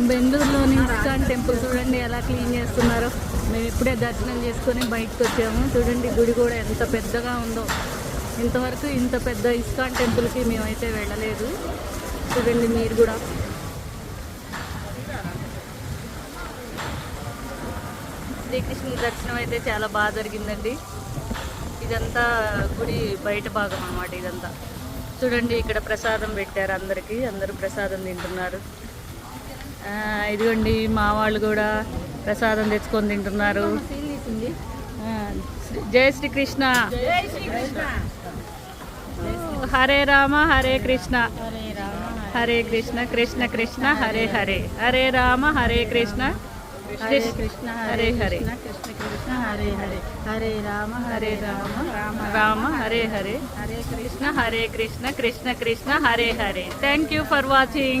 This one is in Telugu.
బెంగళూరులోని ఇస్కాన్ టెంపుల్ చూడండి ఎలా క్లీన్ చేస్తున్నారో. మేము ఇప్పుడే దర్శనం చేసుకొని బయటకు వచ్చాము. చూడండి గుడి కూడా ఎంత పెద్దగా ఉందో. ఇంతవరకు ఇంత పెద్ద ఇస్కాన్ టెంపుల్కి మేమైతే వెళ్ళలేదు. చూడండి మీరు కూడా. శ్రీకృష్ణుని దర్శనం అయితే చాలా బాగా జరిగిందండి. ఇదంతా గుడి బయట భాగం అన్నమాట. ఇదంతా చూడండి, ఇక్కడ ప్రసాదం పెట్టారు అందరికీ. అందరూ ప్రసాదం తింటున్నారు. ఇదిగోండి మా వాళ్ళు కూడా ప్రసాదం తెచ్చుకొని తింటున్నారు. జై Srikrishna. Hare Rama Hare Krishna, Hare Krishna Krishna Krishna Hare Hare, Hare Rama Hare Krishna Krishna Hare Hare, Krishna Krishna Hare Hare, Hare Rama Hare Rama, Rama Rama Hare Hare, Hare Krishna Krishna Krishna Krishna Hare Hare. Thank you for watching.